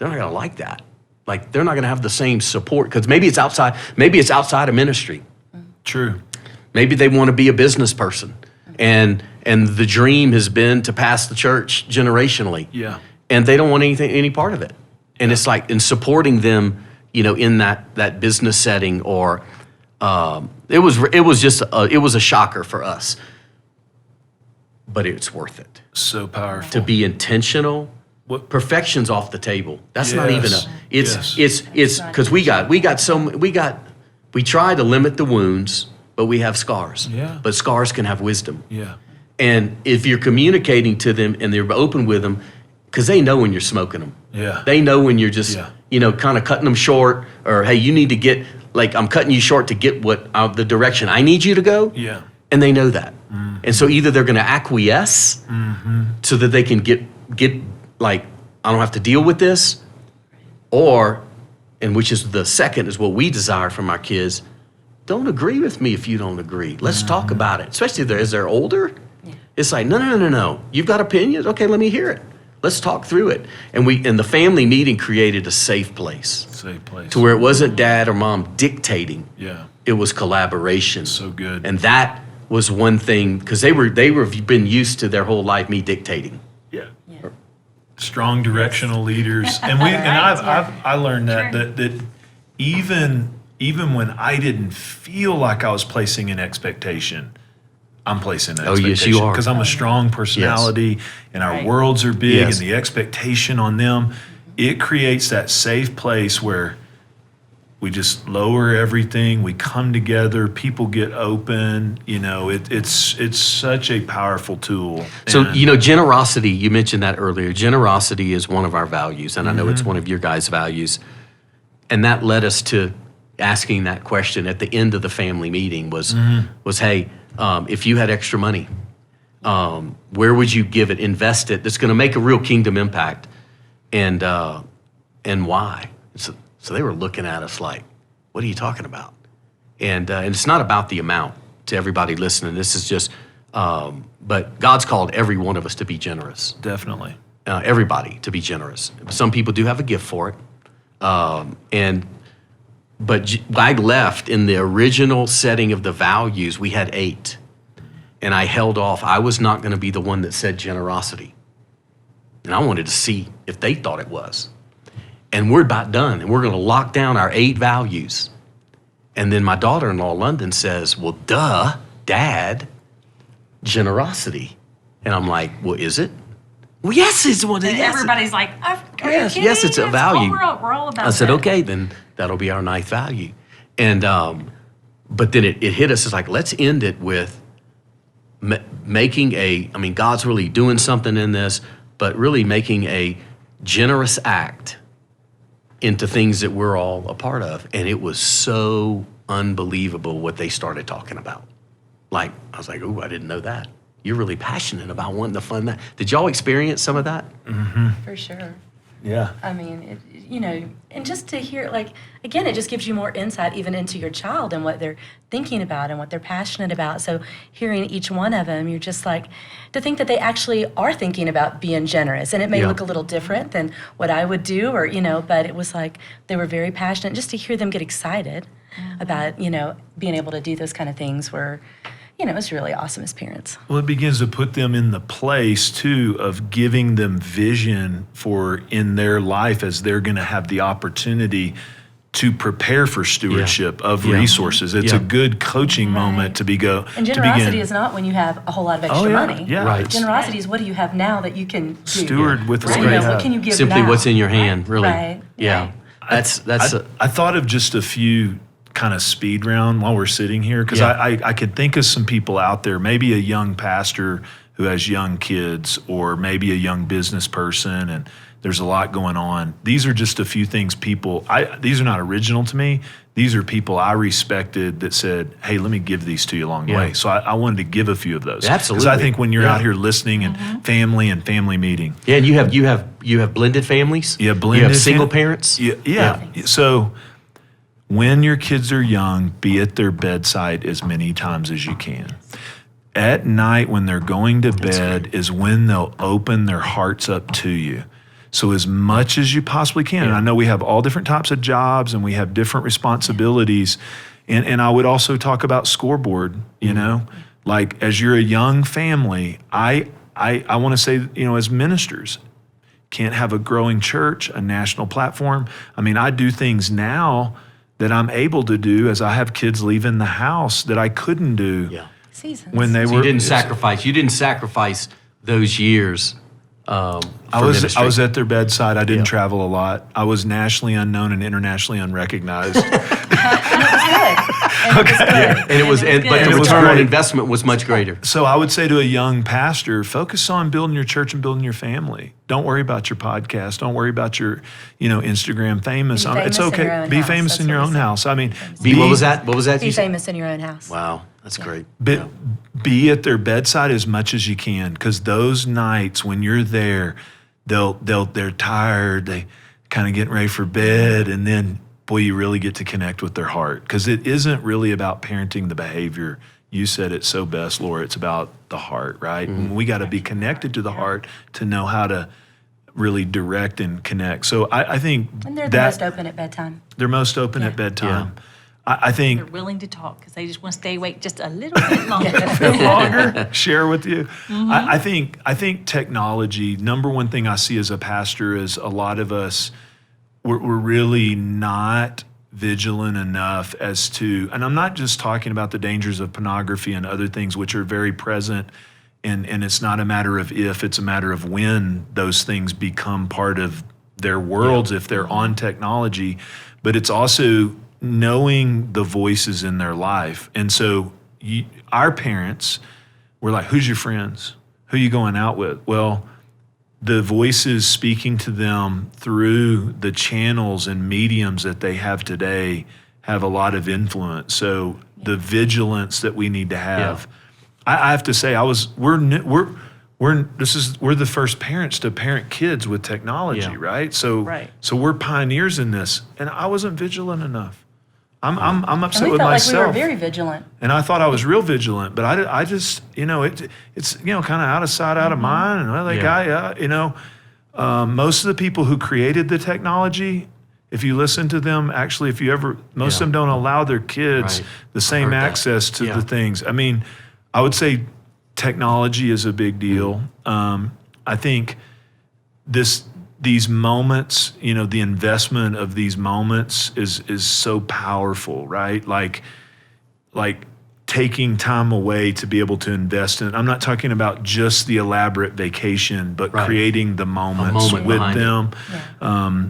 like that. Like they're not gonna have the same support because maybe it's outside of ministry. True. Maybe they want to be a business person, and the dream has been to pass the church generationally. Yeah. And they don't want any part of it. And it's like in supporting them, in that business setting, or it was a shocker for us, but it's worth it So powerful. to be intentional. What- Perfection's off the table. That's not even Yes. it's because we got we try to limit the wounds, but we have scars. Yeah. But scars can have wisdom. Yeah. And if you're communicating to them and they're open with them, because they know when you're smoking them. Yeah. They know when you're just, kind of cutting them short, or, hey, you need to get, like, I'm cutting you short to get the direction I need you to go. Yeah. And they know that. Mm-hmm. And so either they're going to acquiesce so that they can get like, I don't have to deal with this, or, and which is the second, is what we desire from our kids, don't agree with me if you don't agree. Let's talk about it, especially as they're older. Yeah. It's like, no. You've got opinions? Okay, let me hear it. Let's talk through it. And the family meeting created a safe place. Safe place. To where it wasn't dad or mom dictating. Yeah. It was collaboration. So good. And that was one thing, because they were been used to their whole life me dictating. Yeah. Strong directional leaders. And I learned that even when I didn't feel like I was placing an expectation, I'm placing an expectation. Yes, you are. Because I'm a strong personality, and our worlds are big, and the expectation on them, it creates that safe place where we just lower everything. We come together. People get open. It's such a powerful tool. So, generosity, you mentioned that earlier. Generosity is one of our values, and I know it's one of your guys' values. And that led us to asking that question at the end of the family meeting was hey, if you had extra money, where would you give it, invest it, that's going to make a real kingdom impact, and why? So they were looking at us like, what are you talking about? And it's not about the amount, to everybody listening. This is just, but God's called every one of us to be generous. Definitely. Everybody to be generous. Some people do have a gift for it. But I left in the original setting of the values, we had 8. And I held off. I was not going to be the one that said generosity. And I wanted to see if they thought it was. And we're about done, and we're going to lock down our 8 values. And then my daughter-in-law, London, says, well, duh, Dad, generosity. And I'm like, well, is it? Well, yes, it's one. And everybody's like, yes, it's a value. We're all about I said, that. okay, then that'll be our 9th value. And but then it hit us. It's like, let's end it with making God's really doing something in this, but really making a generous act into things that we're all a part of. And it was so unbelievable what they started talking about. Like, I was like, ooh, I didn't know that. You're really passionate about wanting to fund that. Did y'all experience some of that? Mm-hmm. For sure. Yeah. I mean, and just to hear, like, again, it just gives you more insight even into your child and what they're thinking about and what they're passionate about. So hearing each one of them, you're just like, to think that they actually are thinking about being generous. And it may look a little different than what I would do, or, but it was like they were very passionate. Just to hear them get excited about, being able to do those kind of things were, it was really awesome as parents. Well, it begins to put them in the place, too, of giving them vision for in their life as they're going to have the opportunity to prepare for stewardship of resources. It's a good coaching moment to begin. And generosity is not when you have a whole lot of extra money. Yeah. Right. Generosity is what do you have now that you can do? Steward with what right? you have. What can you give Simply now? what's in your hand, really. Right. Yeah. Right. I thought of just a few kind of speed round while we're sitting here, because I could think of some people out there, maybe a young pastor who has young kids, or maybe a young business person, and there's a lot going on. These are just a few things these are not original to me. These are people I respected that said, hey, let me give these to you along the way. So I wanted to give a few of those. Absolutely. Because I think when you're out here listening and family meeting. Yeah, and you have blended families. Yeah, blended. You have single parents. Yeah. So when your kids are young, be at their bedside as many times as you can. At night, when they're going to bed, is when they'll open their hearts up to you. So as much as you possibly can. And I know we have all different types of jobs and we have different responsibilities. And I would also talk about scoreboard, like as you're a young family, I want to say, as ministers, can't have a growing church, a national platform. I do things now that I'm able to do as I have kids leaving the house that I couldn't do Seasons. when they were. You didn't sacrifice those years I was at their bedside. I didn't travel a lot. I was nationally unknown and internationally unrecognized. And it was good. But the return on investment was much greater. So I would say to a young pastor, focus on building your church and building your family. Don't worry about your podcast. Don't worry about your, Instagram famous. It's okay. Be famous in your own house. I mean, what was that? What was that? Be famous in your own house. Wow, that's great. Be at their bedside as much as you can, because those nights when you're there, they're tired. They kind of getting ready for bed, and then boy, you really get to connect with their heart, because it isn't really about parenting the behavior. You said it so best, Laura. It's about the heart, right? Mm-hmm. And we got to be connected to the heart to know how to really direct and connect. So I think and they're the most open at bedtime. They're most open at bedtime. Yeah. I think they're willing to talk because they just want to stay awake just a little bit longer. Share with you. Mm-hmm. I think technology. Number one thing I see as a pastor is a lot of us. We're really not vigilant enough as to, and I'm not just talking about the dangers of pornography and other things which are very present, and it's not a matter of if, it's a matter of when those things become part of their worlds if they're on technology, but it's also knowing the voices in their life. And so our parents were like, who's your friends? Who are you going out with? Well, the voices speaking to them through the channels and mediums that they have today have a lot of influence. So the vigilance that we need to have. I have to say, we're the first parents to parent kids with technology, right? So we're pioneers in this, and I wasn't vigilant enough. I'm upset with myself. Like we were very vigilant. And I thought I was real vigilant, but I just, it's kind of out of sight, out of mind. And most of the people who created the technology, if you listen to them, actually, most of them don't allow their kids the same access to the things. I mean, I would say technology is a big deal. I think these moments, the investment of these moments is so powerful, right? Like taking time away to be able to invest in it. I'm not talking about just the elaborate vacation, but creating the moments with them. Yeah.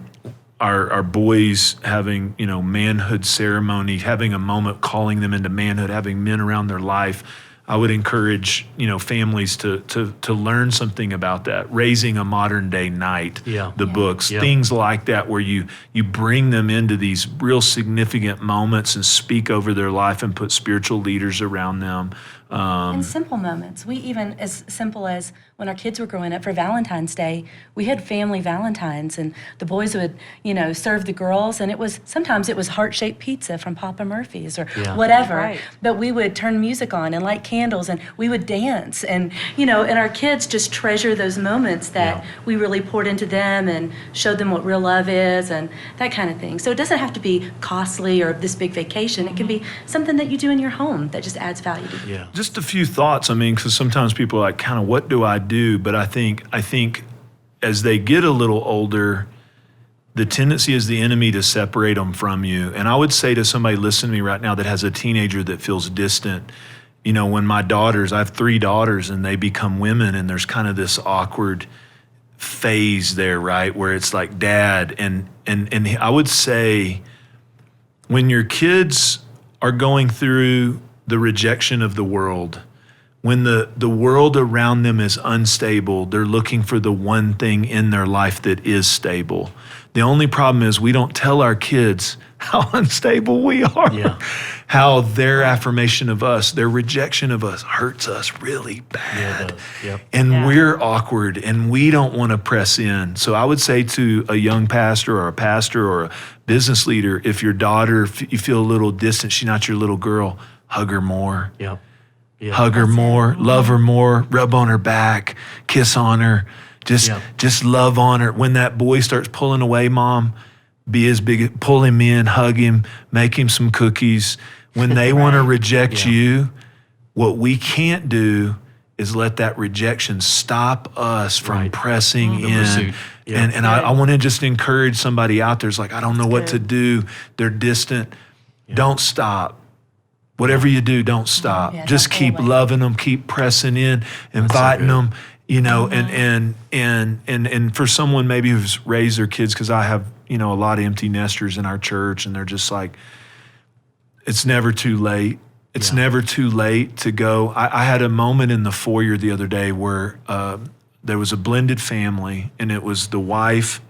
Our boys having, manhood ceremony, having a moment, calling them into manhood, having men around their life. I would encourage, families to learn something about that. Raising a Modern Day Knight, the books, things like that, where you bring them into these real significant moments and speak over their life and put spiritual leaders around them. And simple moments. We even, as simple as when our kids were growing up for Valentine's Day, we had family Valentines, and the boys would, serve the girls, and sometimes it was heart-shaped pizza from Papa Murphy's or whatever. Right. But we would turn music on and light candles, and we would dance, and and our kids just treasure those moments that we really poured into them and showed them what real love is and that kind of thing. So it doesn't have to be costly or this big vacation. It can be something that you do in your home that just adds value to you. Just a few thoughts. I mean, because sometimes people are like, kind of, what do I do? But I think as they get a little older, the tendency is the enemy to separate them from you. And I would say to somebody listening to me right now that has a teenager that feels distant, when I have 3 daughters and they become women, and there's kind of this awkward phase there, right? Where it's like, Dad. And I would say when your kids are going through the rejection of the world, when the world around them is unstable, they're looking for the one thing in their life that is stable. The only problem is we don't tell our kids how unstable we are, how their affirmation of us, their rejection of us hurts us really bad. And we're awkward and we don't want to press in. So I would say to a young pastor or a business leader, if your daughter, you feel a little distant, she's not your little girl, hug her more. Hug her more, love her more, rub on her back, kiss on her, just love on her. When that boy starts pulling away, Mom, be as big, pull him in, hug him, make him some cookies. When they want to reject you, what we can't do is let that rejection stop us from pressing in. And I want to just encourage somebody out there who's like, I don't know what to do. They're distant. Don't stop. Whatever you do, don't stop. Just keep loving them, keep pressing in, inviting them. You know, and for someone maybe who's raised their kids, because I have, you know, a lot of empty nesters in our church, and they're just like, it's never too late. It's never too late to go. I had a moment in the foyer the other day where there was a blended family, and it was the wife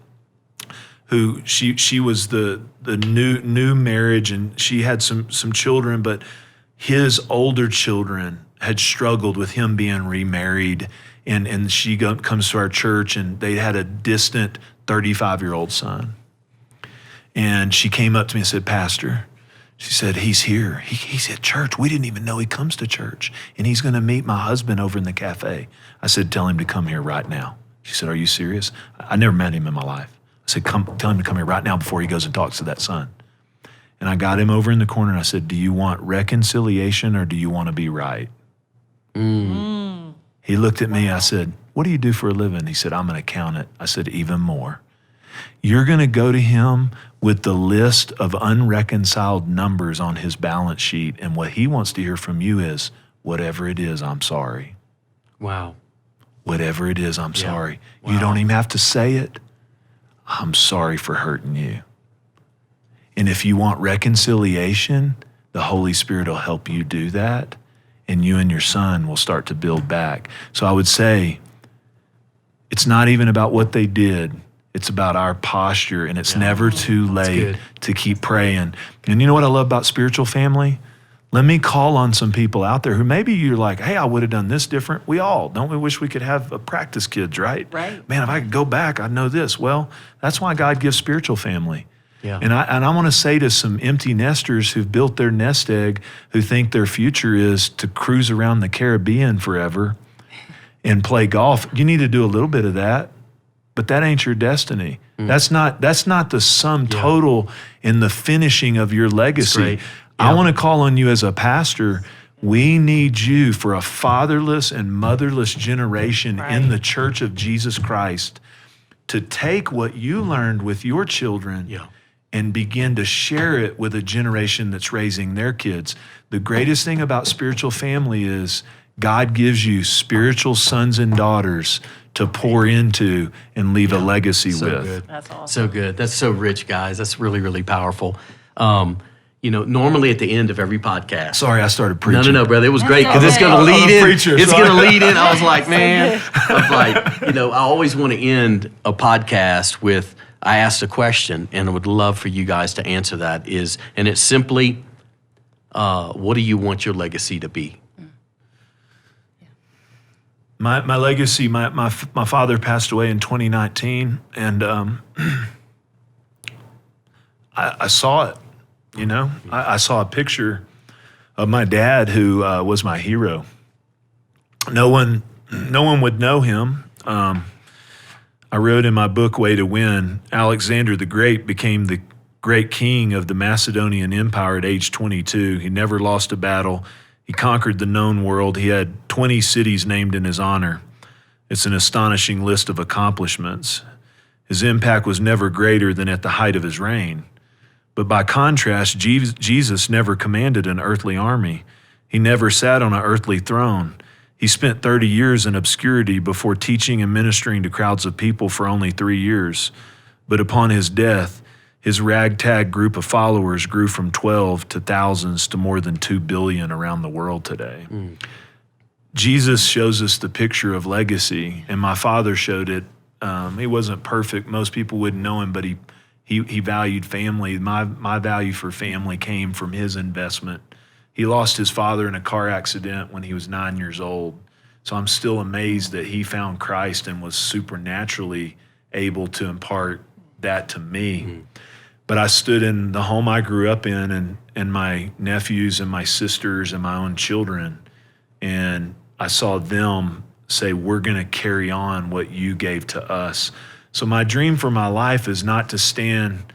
who she was the new marriage, and she had some children, but his older children had struggled with him being remarried, and she comes to our church, and they had a distant 35-year-old son. And she came up to me and said, Pastor, she said, he's here. He's at church. We didn't even know he comes to church, and he's going to meet my husband over in the cafe. I said, tell him to come here right now. She said, are you serious? I never met him in my life. I said, tell him to come here right now before he goes and talks to that son. And I got him over in the corner, and I said, do you want reconciliation or do you want to be right? He looked at me. I said, what do you do for a living? He said, I'm an accountant. I said, even more. You're going to go to him with the list of unreconciled numbers on his balance sheet, and what he wants to hear from you is, whatever it is, I'm sorry. Wow. Whatever it is, I'm sorry. Wow. You don't even have to say it. I'm sorry for hurting you. And if you want reconciliation, the Holy Spirit will help you do that, and you and your son will start to build back. So I would say it's not even about what they did. It's about our posture, and it's never too late to keep praying. And you know what I love about spiritual family? Let me call on some people out there who maybe you're like, hey, I would have done this different. We all, don't we wish we could have practice kids, right? Right. Man, if I could go back, I'd know this. Well, that's why God gives spiritual family. Yeah. And I want to say to some empty nesters who've built their nest egg, who think their future is to cruise around the Caribbean forever and play golf, you need to do a little bit of that, but that ain't your destiny. That's not the sum total in the finishing of your legacy. I want to call on you as a pastor. We need you for a fatherless and motherless generation in the Church of Jesus Christ to take what you learned with your children and begin to share it with a generation that's raising their kids. The greatest thing about spiritual family is God gives you spiritual sons and daughters to pour into and leave a legacy with. Good. That's awesome. So good. That's so rich, guys. That's really, really powerful. You know, normally at the end of every podcast. Sorry, I started preaching. No, brother. It was great because okay. it's going to lead I'm a in. preacher, It's so going to lead in. I was like, man, I was like, you know, I always want to end a podcast with, I asked a question, and I would love for you guys to answer that and it's simply, what do you want your legacy to be? My legacy, my father passed away in 2019, and I saw it. You know, I saw a picture of my dad, who was my hero. No one would know him. I wrote in my book, Way to Win, Alexander the Great became the great king of the Macedonian Empire at age 22. He never lost a battle. He conquered the known world. He had 20 cities named in his honor. It's an astonishing list of accomplishments. His impact was never greater than at the height of his reign. But by contrast, Jesus never commanded an earthly army. He never sat on an earthly throne. He spent 30 years in obscurity before teaching and ministering to crowds of people for only 3 years. But upon his death, his ragtag group of followers grew from 12 to thousands to more than 2 billion around the world today. Jesus shows us the picture of legacy, and my father showed it. He wasn't perfect. Most people wouldn't know him, but he valued family. My value for family came from his investment. He lost his father in a car accident when he was 9 years old. So I'm still amazed that he found Christ and was supernaturally able to impart that to me. But I stood in the home I grew up in, and my nephews and my sisters and my own children, and I saw them say, we're going to carry on what you gave to us. So my dream for my life is not to stand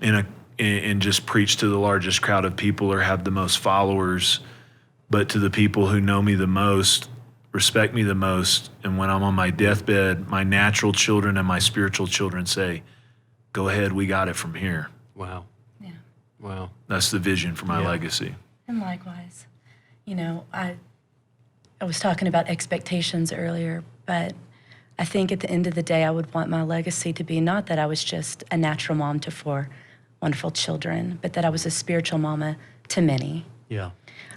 and just preach to the largest crowd of people or have the most followers, but to the people who know me the most, respect me the most, and when I'm on my deathbed, my natural children and my spiritual children say, go ahead, we got it from here. Wow. Yeah. Wow. That's the vision for my legacy. And likewise, you know, I was talking about expectations earlier, But I think at the end of the day, I would want my legacy to be not that I was just a natural mom to 4 wonderful children, but that I was a spiritual mama to many. Yeah.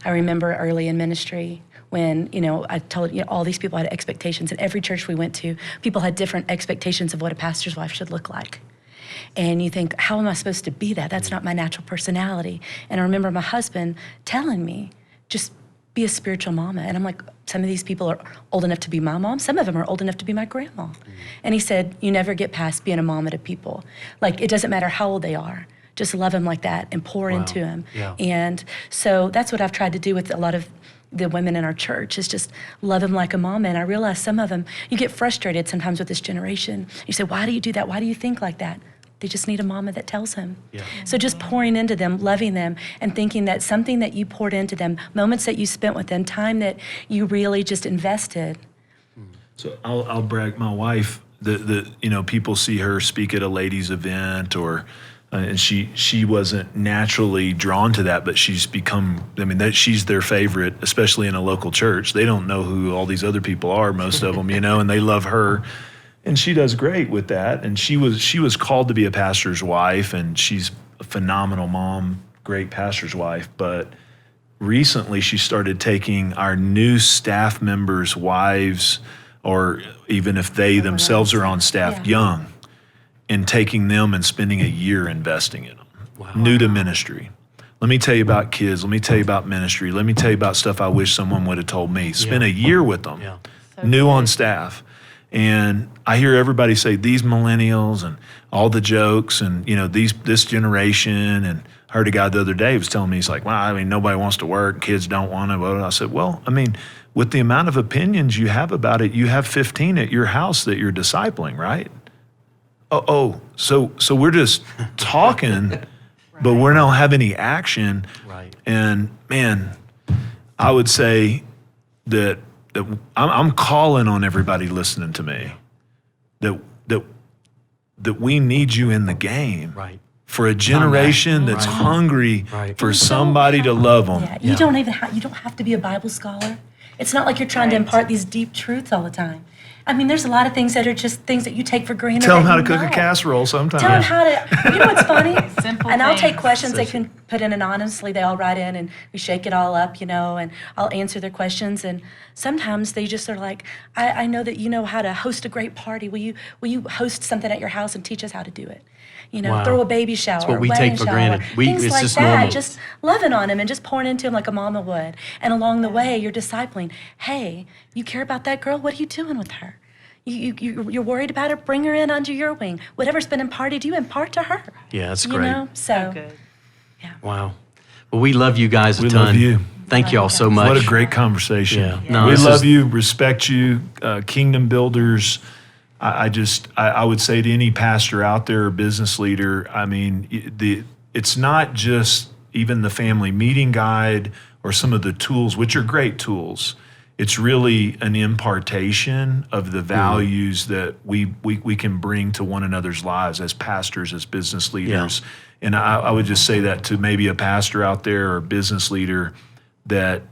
I remember early in ministry when, I told all these people had expectations. In every church we went to, people had different expectations of what a pastor's wife should look like. And you think, how am I supposed to be that? That's not my natural personality. And I remember my husband telling me, just be a spiritual mama. And I'm like, some of these people are old enough to be my mom. Some of them are old enough to be my grandma. And he said, you never get past being a mama to people. Like, it doesn't matter how old they are. Just love them like that and pour into them. Yeah. And so that's what I've tried to do with a lot of the women in our church, is just love them like a mama. And I realize some of them, you get frustrated sometimes with this generation. You say, why do you do that? Why do you think like that? They just need a mama that tells them. Yeah. So just pouring into them, loving them, and thinking that something that you poured into them, moments that you spent with them, time that you really just invested. So I'll brag. My wife, people see her speak at a ladies' event, or and she wasn't naturally drawn to that, but she's become. She's their favorite, especially in a local church. They don't know who all these other people are, most of them, and they love her. And she does great with that. And she was called to be a pastor's wife, and she's a phenomenal mom, great pastor's wife. But recently she started taking our new staff members' wives, or even if they themselves are on staff, young, and taking them and spending a year investing in them. Wow. New to ministry. Let me tell you about kids. Let me tell you about ministry. Let me tell you about stuff I wish someone would have told me. Spend a year with them, new on staff. And I hear everybody say these millennials and all the jokes and, this generation. And I heard a guy the other day was telling me, he's like, well, nobody wants to work. Kids don't want to. I said, well, with the amount of opinions you have about it, you have 15 at your house that you're discipling, right? So we're just talking, but we don't have any action. Right. And man, I would say that I'm calling on everybody listening to me that we need you in the game, Right. for a generation that's hungry for somebody to love them. Yeah, you don't have to be a Bible scholar. It's not like you're trying to impart these deep truths all the time. There's a lot of things that are just things that you take for granted. Tell them how to cook a casserole sometimes. Tell them how to, you know what's funny? Simple And I'll take things. questions they can put in anonymously. They all write in and we shake it all up, and I'll answer their questions. And sometimes they just are like, I know that you know how to host a great party. Will you host something at your house and teach us how to do it? Wow. Throw a baby shower, That's what we wedding take for shower, granted. things It's like just that. normal. Just loving on them and just pouring into them like a mama would. And along the way, you're discipling. Hey, you care about that girl? What are you doing with her? You're worried about her? Bring her in under your wing. Whatever's been imparted to you, impart to her. Yeah, that's great. So Good. Wow. Well, we love you guys a We ton. love you. Thank you all so much. What a great conversation. Yeah. No, We this love is- you, respect you, Kingdom Builders. I would say to any pastor out there or business leader, it's not just even the family meeting guide or some of the tools, which are great tools. It's really an impartation of the values that we can bring to one another's lives as pastors, as business leaders. And I would just say that to maybe a pastor out there or a business leader, that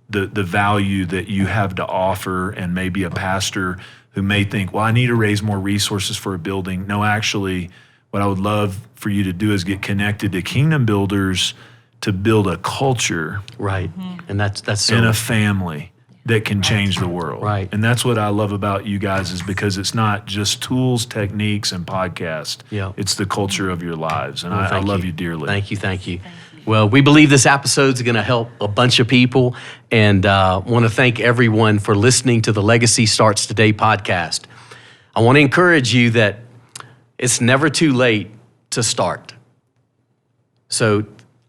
the value that you have to offer, and maybe a pastor who may think, well, I need to raise more resources for a building. No, actually, what I would love for you to do is get connected to Kingdom Builders to build a culture Right. And that's so in a family that can change the world. Right. And that's what I love about you guys, is because it's not just tools, techniques, and podcasts. Yeah. It's the culture of your lives. And Well, I thank love you dearly. Thank you. Well, we believe this episode's going to help a bunch of people, and want to thank everyone for listening to the Legacy Starts Today podcast. I want to encourage you that it's never too late to start. So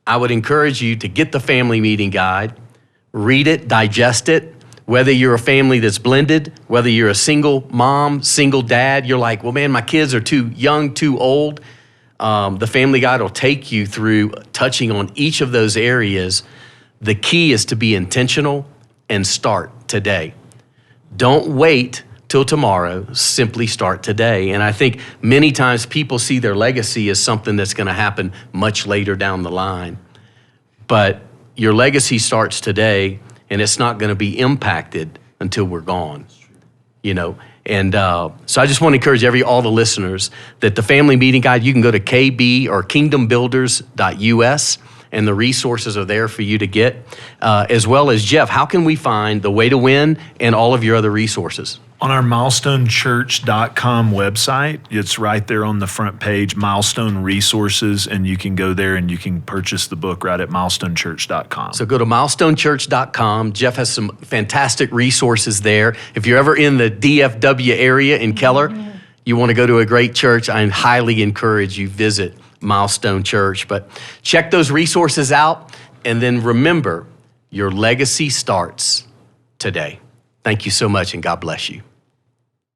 I would encourage you to get the family meeting guide, read it, digest it. Whether you're a family that's blended, whether you're a single mom, single dad, you're like, well, man, my kids are too young, too old. The family guide will take you through touching on each of those areas. The key is to be intentional and start today. Don't wait till tomorrow, simply start today. And I think many times people see their legacy as something that's going to happen much later down the line. But your legacy starts today, and it's not going to be impacted until we're gone. you know. And so I just want to encourage all the listeners that the family meeting guide, you can go to KB or kingdombuilders.us, and the resources are there for you to get. As well as, Jeff, how can we find the Way to Win and all of your other resources? On our milestonechurch.com website, it's right there on the front page, Milestone Resources, and you can go there and you can purchase the book right at milestonechurch.com. So go to milestonechurch.com. Jeff has some fantastic resources there. If you're ever in the DFW area in Keller, you want to go to a great church, I highly encourage you visit Milestone Church. But check those resources out, and then remember, your legacy starts today. Thank you so much, and God bless you.